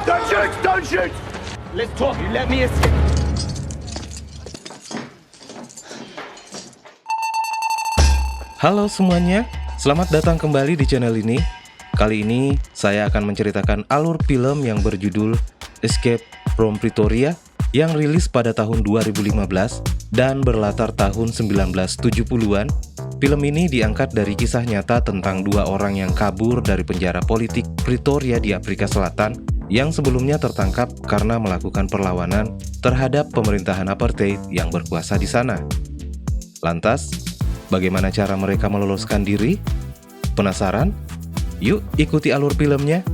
Don't shoot! Don't shoot! Let's talk. You let me escape. Halo semuanya, selamat datang kembali di channel ini. Kali ini saya akan menceritakan alur film yang berjudul Escape from Pretoria yang rilis pada tahun 2015 dan berlatar tahun 1970-an. Film ini diangkat dari kisah nyata tentang dua orang yang kabur dari penjara politik Pretoria di Afrika Selatan yang sebelumnya tertangkap karena melakukan perlawanan terhadap pemerintahan apartheid yang berkuasa di sana. Lantas, bagaimana cara mereka meloloskan diri? Penasaran? Yuk ikuti alur filmnya.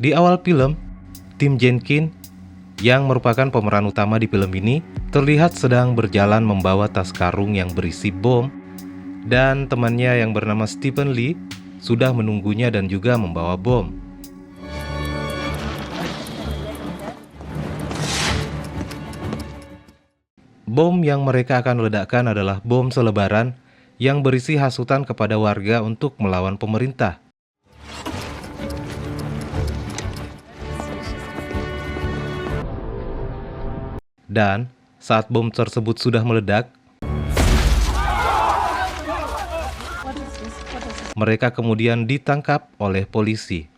Di awal film, tim Jenkins yang merupakan pemeran utama di film ini terlihat sedang berjalan membawa tas karung yang berisi bom, dan temannya yang bernama Stephen Lee sudah menunggunya dan juga membawa bom. Bom yang mereka akan ledakkan adalah bom selebaran yang berisi hasutan kepada warga untuk melawan pemerintah. Dan saat bom tersebut sudah meledak, mereka kemudian ditangkap oleh polisi.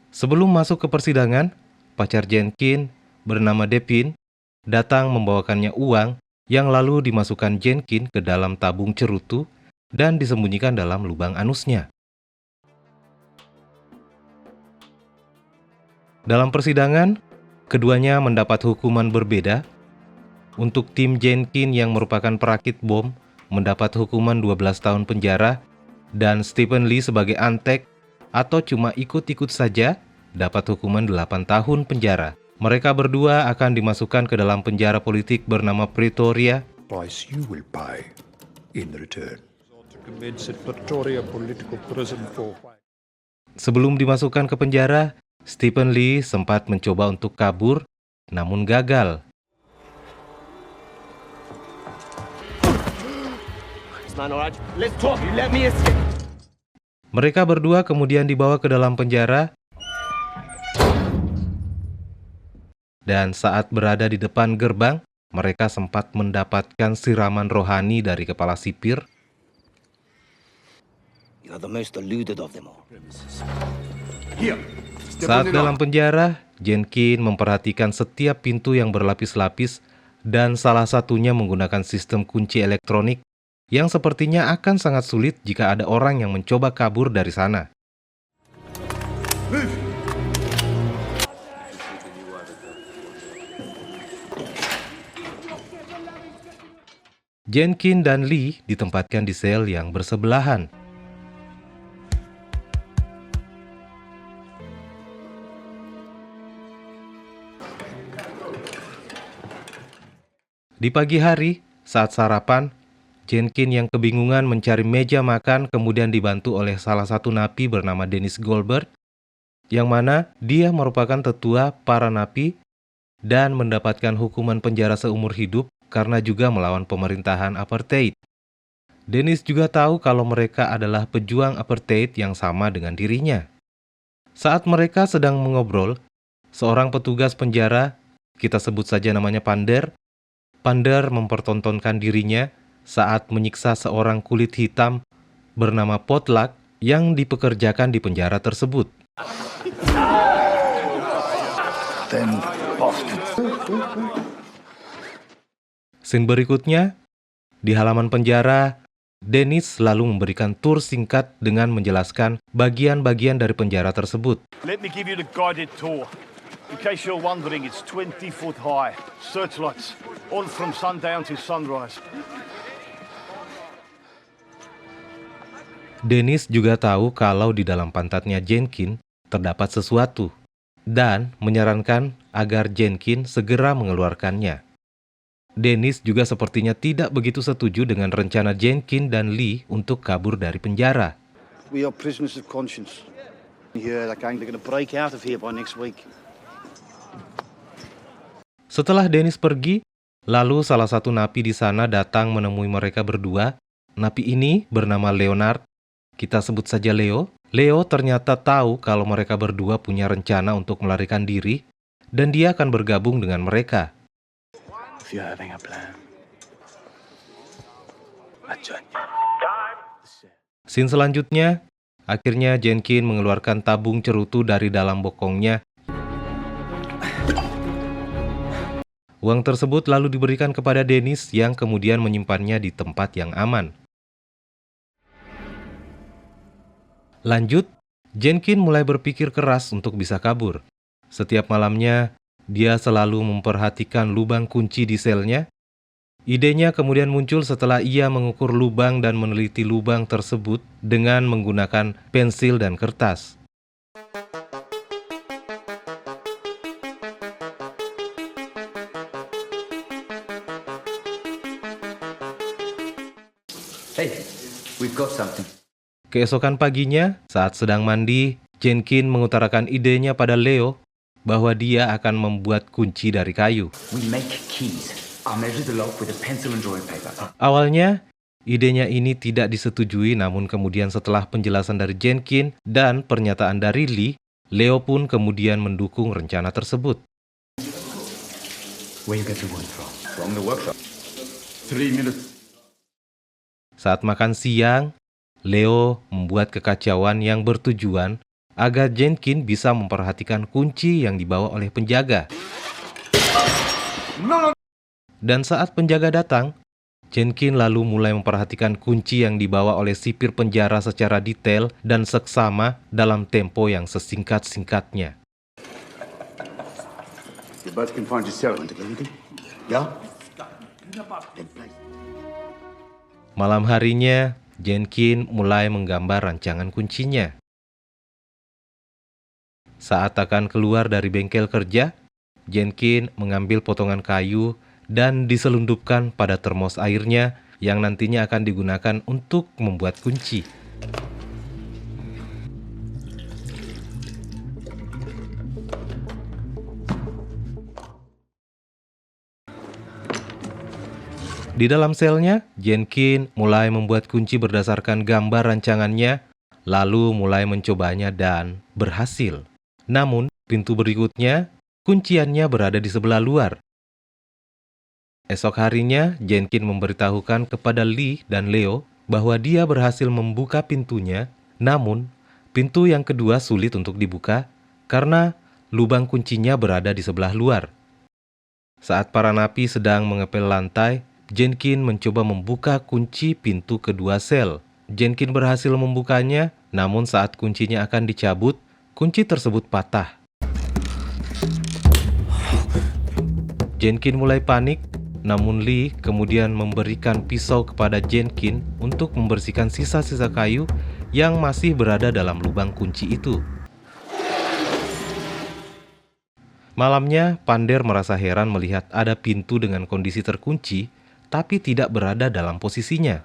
Sebelum masuk ke persidangan, pacar Jenkins bernama Devin datang membawakannya uang yang lalu dimasukkan Jenkins ke dalam tabung cerutu dan disembunyikan dalam lubang anusnya. Dalam persidangan, keduanya mendapat hukuman berbeda. Untuk tim Jenkins yang merupakan perakit bom mendapat hukuman 12 tahun penjara, dan Stephen Lee sebagai antek atau cuma ikut-ikut saja dapat hukuman 8 tahun penjara. Mereka berdua akan dimasukkan ke dalam penjara politik bernama Pretoria. Price you will pay in return. To commence at Pretoria Political Prison for... Sebelum dimasukkan ke penjara, Stephen Lee sempat mencoba untuk kabur, namun gagal. Let's talk. You let me escape. Mereka berdua kemudian dibawa ke dalam penjara, dan saat berada di depan gerbang, mereka sempat mendapatkan siraman rohani dari kepala sipir. You're the most deluded of them all. Here. Saat dalam penjara, Jenkins memperhatikan setiap pintu yang berlapis-lapis dan salah satunya menggunakan sistem kunci elektronik yang sepertinya akan sangat sulit jika ada orang yang mencoba kabur dari sana. Jenkins dan Lee ditempatkan di sel yang bersebelahan. Di pagi hari, saat sarapan, Jenkins yang kebingungan mencari meja makan kemudian dibantu oleh salah satu napi bernama Dennis Goldberg, yang mana dia merupakan tetua para napi dan mendapatkan hukuman penjara seumur hidup karena juga melawan pemerintahan apartheid. Dennis juga tahu kalau mereka adalah pejuang apartheid yang sama dengan dirinya. Saat mereka sedang mengobrol, seorang petugas penjara, kita sebut saja namanya Pander mempertontonkan dirinya saat menyiksa seorang kulit hitam bernama Potluck yang dipekerjakan di penjara tersebut. Scene berikutnya, di halaman penjara, Dennis lalu memberikan tur singkat dengan menjelaskan bagian-bagian dari penjara tersebut. Let me give you the guided tour. In case you're wondering, it's 20 foot high. Searchlights, on from sundown to sunrise. Dennis juga tahu kalau di dalam pantatnya Jenkins terdapat sesuatu dan menyarankan agar Jenkins segera mengeluarkannya. Dennis juga sepertinya tidak begitu setuju dengan rencana Jenkins dan Lee untuk kabur dari penjara. We are prisoners of conscience. Yeah, that gang, they're going to break out of here by next week. Setelah Dennis pergi, lalu salah satu napi di sana datang menemui mereka berdua. Napi ini bernama Leonard. Kita sebut saja Leo. Leo ternyata tahu kalau mereka berdua punya rencana untuk melarikan diri, dan dia akan bergabung dengan mereka. If you're having a plan, I join you. Scene selanjutnya, akhirnya Jenkins mengeluarkan tabung cerutu dari dalam bokongnya. Uang tersebut lalu diberikan kepada Dennis yang kemudian menyimpannya di tempat yang aman. Lanjut, Jenkins mulai berpikir keras untuk bisa kabur. Setiap malamnya, dia selalu memperhatikan lubang kunci di selnya. Idenya kemudian muncul setelah ia mengukur lubang dan meneliti lubang tersebut dengan menggunakan pensil dan kertas. Hey, we've got something. Keesokan paginya, saat sedang mandi, Jenkins mengutarakan idenya pada Leo bahwa dia akan membuat kunci dari kayu. We make keys. I'll measure the lock with a pencil and drawing paper. Awalnya, idenya ini tidak disetujui, namun kemudian setelah penjelasan dari Jenkins dan pernyataan dari Lee, Leo pun kemudian mendukung rencana tersebut. Where you get the wood from? From the workshop. 3 minutes. Saat makan siang, Leo membuat kekacauan yang bertujuan agar Jenkins bisa memperhatikan kunci yang dibawa oleh penjaga. Dan saat penjaga datang, Jenkins lalu mulai memperhatikan kunci yang dibawa oleh sipir penjara secara detail dan seksama dalam tempo yang sesingkat-singkatnya. You both can find your cell together. Yeah? Malam harinya, Jenkins mulai menggambar rancangan kuncinya. Saat akan keluar dari bengkel kerja, Jenkins mengambil potongan kayu dan diselundupkan pada termos airnya yang nantinya akan digunakan untuk membuat kunci. Di dalam selnya, Jenkins mulai membuat kunci berdasarkan gambar rancangannya, lalu mulai mencobanya dan berhasil. Namun, pintu berikutnya, kunciannya berada di sebelah luar. Esok harinya, Jenkins memberitahukan kepada Lee dan Leo bahwa dia berhasil membuka pintunya, namun pintu yang kedua sulit untuk dibuka karena lubang kuncinya berada di sebelah luar. Saat para napi sedang mengepel lantai, Jenkins mencoba membuka kunci pintu kedua sel. Jenkins berhasil membukanya, namun saat kuncinya akan dicabut, kunci tersebut patah. Jenkins mulai panik, namun Lee kemudian memberikan pisau kepada Jenkins untuk membersihkan sisa-sisa kayu yang masih berada dalam lubang kunci itu. Malamnya, Pander merasa heran melihat ada pintu dengan kondisi terkunci, tapi tidak berada dalam posisinya.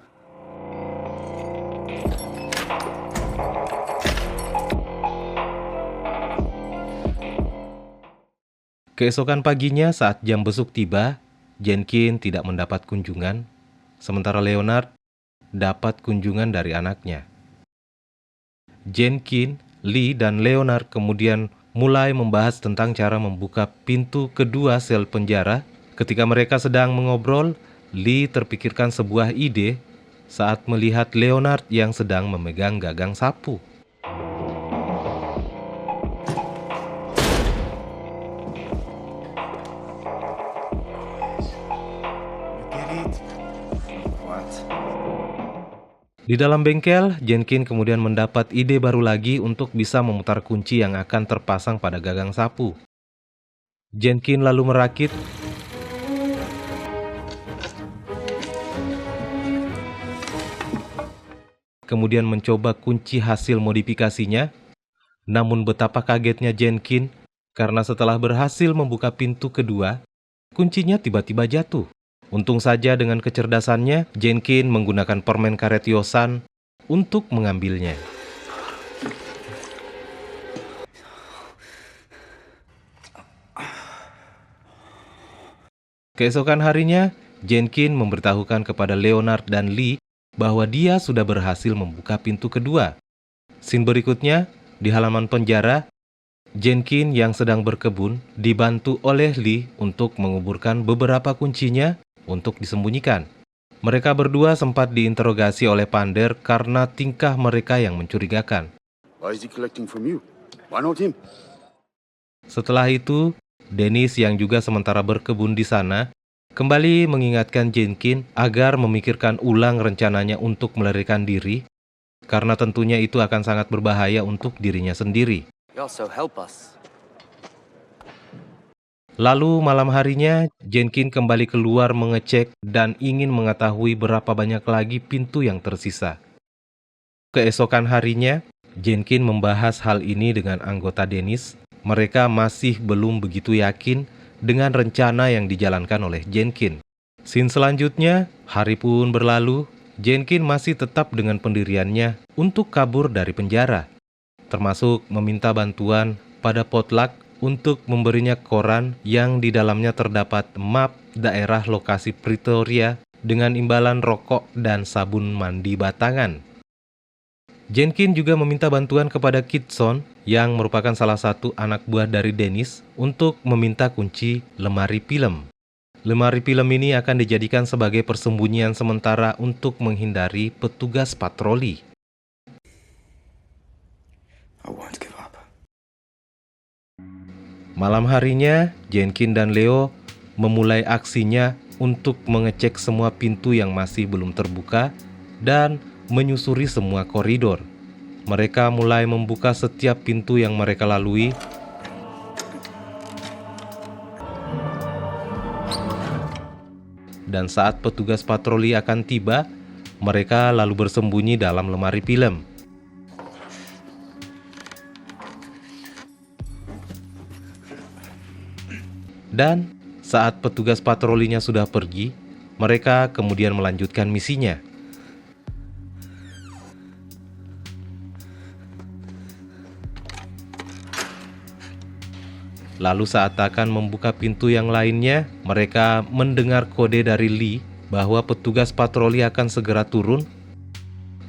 Keesokan paginya saat jam besuk tiba, Jenkins tidak mendapat kunjungan, sementara Leonard dapat kunjungan dari anaknya. Jenkins, Lee, dan Leonard kemudian mulai membahas tentang cara membuka pintu kedua sel penjara. Ketika mereka sedang mengobrol, Lee terpikirkan sebuah ide saat melihat Leonard yang sedang memegang gagang sapu. Di dalam bengkel, Jenkins kemudian mendapat ide baru lagi untuk bisa memutar kunci yang akan terpasang pada gagang sapu. Jenkins lalu merakit kemudian mencoba kunci hasil modifikasinya. Namun betapa kagetnya Jenkins karena setelah berhasil membuka pintu kedua, kuncinya tiba-tiba jatuh. Untung saja dengan kecerdasannya, Jenkin menggunakan permen karet Yosan untuk mengambilnya. Keesokan harinya, Jenkin memberitahukan kepada Leonard dan Lee bahwa dia sudah berhasil membuka pintu kedua. Scene berikutnya, di halaman penjara, Jenkin yang sedang berkebun dibantu oleh Lee untuk menguburkan beberapa kuncinya untuk disembunyikan. Mereka berdua sempat diinterogasi oleh Pander karena tingkah mereka yang mencurigakan. Why is he collecting from you? Why not him? Setelah itu, Dennis yang juga sementara berkebun di sana kembali mengingatkan Jenkin agar memikirkan ulang rencananya untuk melarikan diri, karena tentunya itu akan sangat berbahaya untuk dirinya sendiri. Also help us. Lalu malam harinya, Jenkin kembali keluar mengecek dan ingin mengetahui berapa banyak lagi pintu yang tersisa. Keesokan harinya, Jenkin membahas hal ini dengan anggota Dennis. Mereka masih belum begitu yakin dengan rencana yang dijalankan oleh Jenkin. Scene selanjutnya, hari pun berlalu, Jenkin masih tetap dengan pendiriannya untuk kabur dari penjara, termasuk meminta bantuan pada Potluck untuk memberinya koran yang di dalamnya terdapat map daerah lokasi Pretoria dengan imbalan rokok dan sabun mandi batangan. Jenkin juga meminta bantuan kepada Kitson yang merupakan salah satu anak buah dari Dennis untuk meminta kunci lemari film. Lemari film ini akan dijadikan sebagai persembunyian sementara untuk menghindari petugas patroli. I won't give up. Malam harinya, Jenkin dan Leo memulai aksinya untuk mengecek semua pintu yang masih belum terbuka dan menyusuri semua koridor. Mereka mulai membuka setiap pintu yang mereka lalui. Dan saat petugas patroli akan tiba, mereka lalu bersembunyi dalam lemari film. Dan saat petugas patrolinya sudah pergi, mereka kemudian melanjutkan misinya. Lalu saat akan membuka pintu yang lainnya, mereka mendengar kode dari Lee bahwa petugas patroli akan segera turun.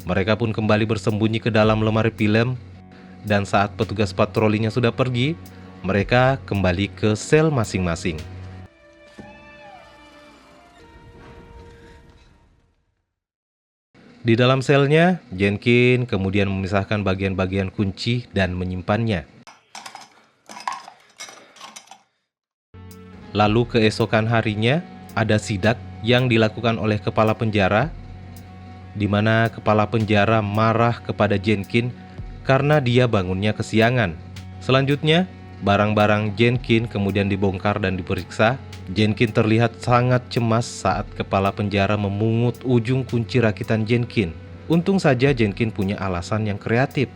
Mereka pun kembali bersembunyi ke dalam lemari film, dan saat petugas patrolinya sudah pergi, mereka kembali ke sel masing-masing. Di dalam selnya, Jenkin kemudian memisahkan bagian-bagian kunci dan menyimpannya. Lalu keesokan harinya, ada sidak yang dilakukan oleh kepala penjara, di mana kepala penjara marah kepada Jenkin karena dia bangunnya kesiangan. Selanjutnya, barang-barang Jenkin kemudian dibongkar dan diperiksa. Jenkin terlihat sangat cemas saat kepala penjara memungut ujung kunci rakitan Jenkin. Untung saja Jenkin punya alasan yang kreatif.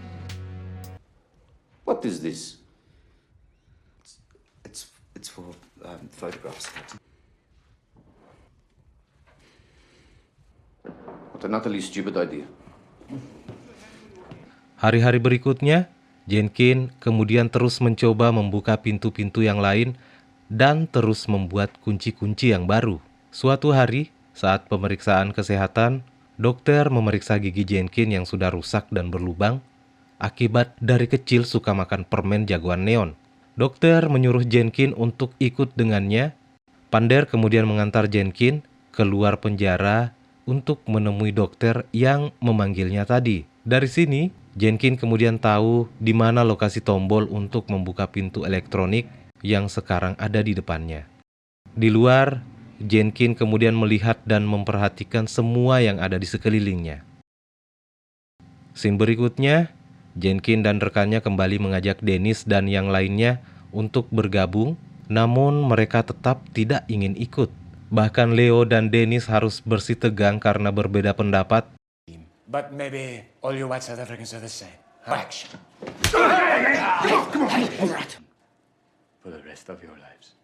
What is this? It's for photographs. What an utterly stupid idea. Hari-hari berikutnya, Jenkin kemudian terus mencoba membuka pintu-pintu yang lain dan terus membuat kunci-kunci yang baru. Suatu hari, saat pemeriksaan kesehatan, dokter memeriksa gigi Jenkin yang sudah rusak dan berlubang akibat dari kecil suka makan permen jagoan neon. Dokter menyuruh Jenkin untuk ikut dengannya. Pander kemudian mengantar Jenkin keluar penjara untuk menemui dokter yang memanggilnya tadi. Dari sini, Jenkin kemudian tahu di mana lokasi tombol untuk membuka pintu elektronik yang sekarang ada di depannya. Di luar, Jenkin kemudian melihat dan memperhatikan semua yang ada di sekelilingnya. Scene berikutnya, Jenkin dan rekannya kembali mengajak Dennis dan yang lainnya untuk bergabung, namun mereka tetap tidak ingin ikut. Bahkan Leo dan Dennis harus bersitegang karena berbeda pendapat. But maybe all you white South Africans are the same. Huh? Action. For the rest of your lives.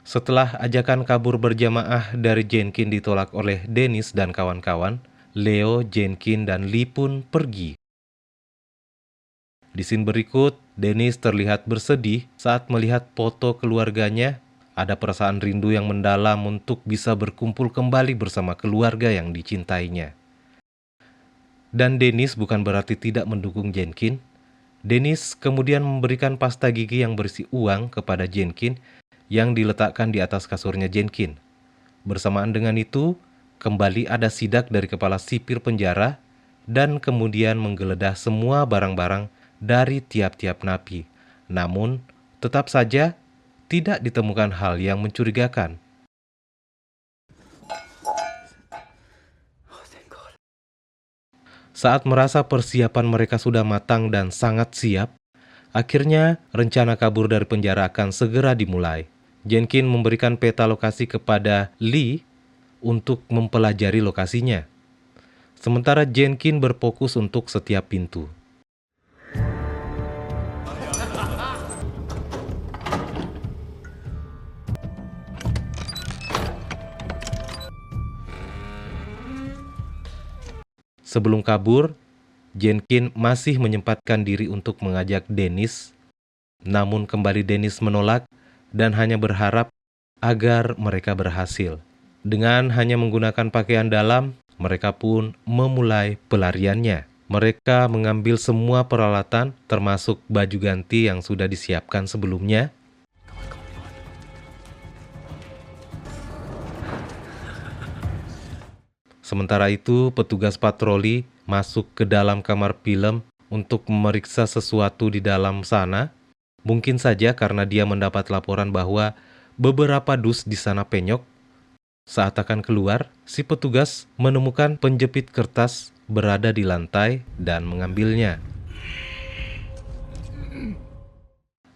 Setelah ajakan kabur berjamaah dari Jenkin ditolak oleh Dennis dan kawan-kawan, Leo, Jenkin, dan Lee pun pergi. Di scene berikut, Dennis terlihat bersedih saat melihat foto keluarganya. Ada perasaan rindu yang mendalam untuk bisa berkumpul kembali bersama keluarga yang dicintainya. Dan Dennis bukan berarti tidak mendukung Jenkin. Dennis kemudian memberikan pasta gigi yang berisi uang kepada Jenkin yang diletakkan di atas kasurnya Jenkin. Bersamaan dengan itu, kembali ada sidak dari kepala sipir penjara dan kemudian menggeledah semua barang-barang dari tiap-tiap napi. Namun, tetap saja tidak ditemukan hal yang mencurigakan. Saat merasa persiapan mereka sudah matang dan sangat siap, akhirnya rencana kabur dari penjara akan segera dimulai. Jenkin memberikan peta lokasi kepada Lee untuk mempelajari lokasinya. Sementara Jenkin berfokus untuk setiap pintu. Sebelum kabur, Jenkin masih menyempatkan diri untuk mengajak Dennis. Namun kembali Dennis menolak dan hanya berharap agar mereka berhasil. Dengan hanya menggunakan pakaian dalam, mereka pun memulai pelariannya. Mereka mengambil semua peralatan termasuk baju ganti yang sudah disiapkan sebelumnya. Sementara itu, petugas patroli masuk ke dalam kamar film untuk memeriksa sesuatu di dalam sana. Mungkin saja karena dia mendapat laporan bahwa beberapa dus di sana penyok. Saat akan keluar, si petugas menemukan penjepit kertas berada di lantai dan mengambilnya.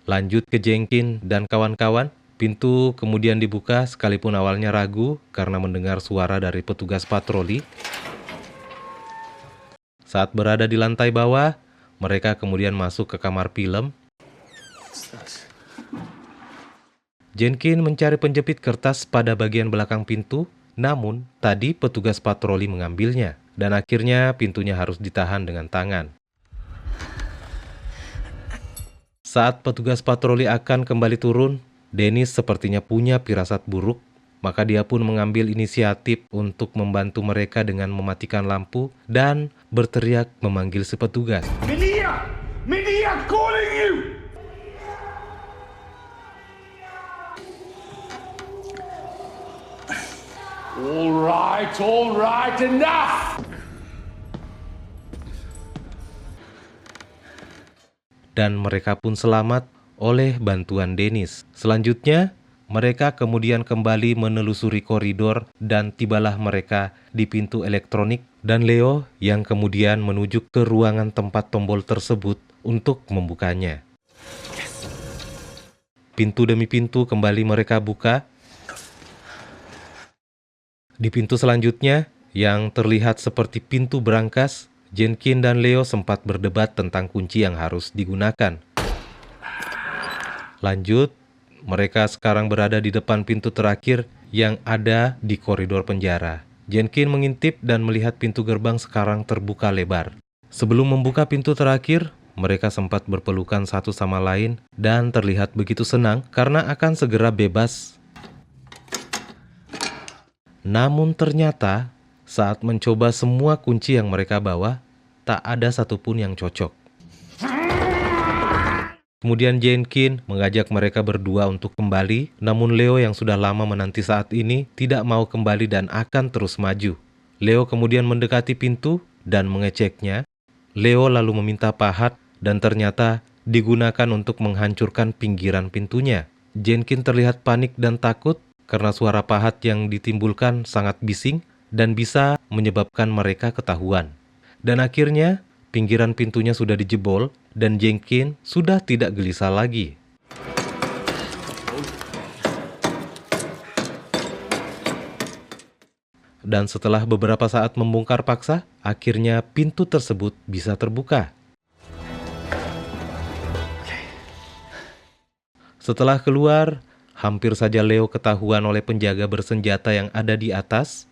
Lanjut ke Jenkin dan kawan-kawan. Pintu kemudian dibuka sekalipun awalnya ragu karena mendengar suara dari petugas patroli. Saat berada di lantai bawah, mereka kemudian masuk ke kamar film. Jenkin mencari penjepit kertas pada bagian belakang pintu, namun tadi petugas patroli mengambilnya dan akhirnya pintunya harus ditahan dengan tangan. Saat petugas patroli akan kembali turun, Dennis sepertinya punya firasat buruk, maka dia pun mengambil inisiatif untuk membantu mereka dengan mematikan lampu dan berteriak memanggil si petugas. Minia! Minia calling you! All right, enough! Dan mereka pun selamat oleh bantuan Dennis. Selanjutnya, mereka kemudian kembali menelusuri koridor dan tibalah mereka di pintu elektronik dan Leo yang kemudian menuju ke ruangan tempat tombol tersebut untuk membukanya. Pintu demi pintu kembali mereka buka. Di pintu selanjutnya, yang terlihat seperti pintu berangkas, Jenkin dan Leo sempat berdebat tentang kunci yang harus digunakan. Lanjut, mereka sekarang berada di depan pintu terakhir yang ada di koridor penjara. Jenkin mengintip dan melihat pintu gerbang sekarang terbuka lebar. Sebelum membuka pintu terakhir, mereka sempat berpelukan satu sama lain dan terlihat begitu senang karena akan segera bebas. Namun ternyata, saat mencoba semua kunci yang mereka bawa, tak ada satupun yang cocok. Kemudian Jenkin mengajak mereka berdua untuk kembali, namun Leo yang sudah lama menanti saat ini tidak mau kembali dan akan terus maju. Leo kemudian mendekati pintu dan mengeceknya. Leo lalu meminta pahat dan ternyata digunakan untuk menghancurkan pinggiran pintunya. Jenkin terlihat panik dan takut karena suara pahat yang ditimbulkan sangat bising dan bisa menyebabkan mereka ketahuan. Dan akhirnya, pinggiran pintunya sudah dijebol dan Jenkin sudah tidak gelisah lagi. Dan setelah beberapa saat membongkar paksa, akhirnya pintu tersebut bisa terbuka. Setelah keluar, Hampir saja Leo ketahuan oleh penjaga bersenjata yang ada di atas.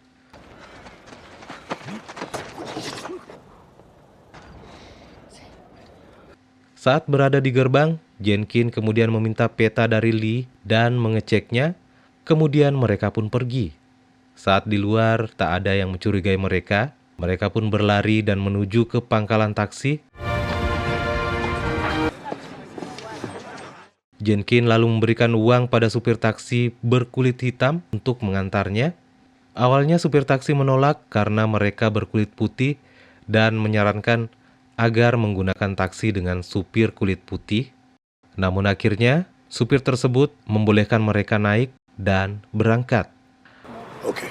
Saat berada di gerbang, Jenkins kemudian meminta peta dari Lee dan mengeceknya, kemudian mereka pun pergi. Saat di luar tak ada yang mencurigai mereka pun berlari dan menuju ke pangkalan taksi. Jenkins lalu memberikan uang pada supir taksi berkulit hitam untuk mengantarnya. Awalnya supir taksi menolak karena mereka berkulit putih dan menyarankan agar menggunakan taksi dengan supir kulit putih. Namun akhirnya, supir tersebut membolehkan mereka naik dan berangkat. Okay.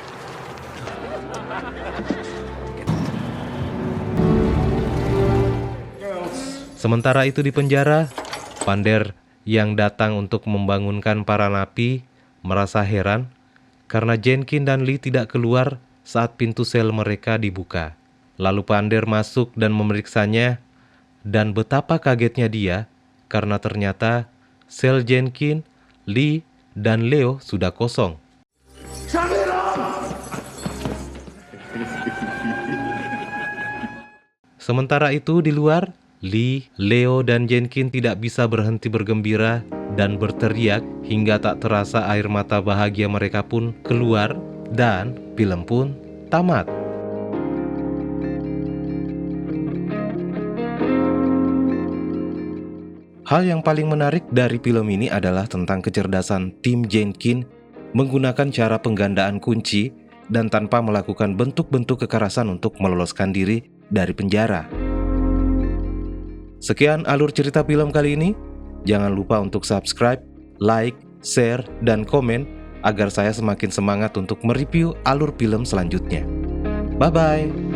Sementara itu di penjara, Pander yang datang untuk membangunkan para napi merasa heran karena Jenkins dan Lee tidak keluar saat pintu sel mereka dibuka. Lalu Pander masuk dan memeriksanya, dan betapa kagetnya dia karena ternyata sel Jenkins, Lee, dan Leo sudah kosong. Sementara itu di luar, Lee, Leo, dan Jenkins tidak bisa berhenti bergembira dan berteriak hingga tak terasa air mata bahagia mereka pun keluar dan film pun tamat. Hal yang paling menarik dari film ini adalah tentang kecerdasan tim Jenkins menggunakan cara penggandaan kunci dan tanpa melakukan bentuk-bentuk kekerasan untuk meloloskan diri dari penjara. Sekian alur cerita film kali ini. Jangan lupa untuk subscribe, like, share, dan komen agar saya semakin semangat untuk mereview alur film selanjutnya. Bye-bye!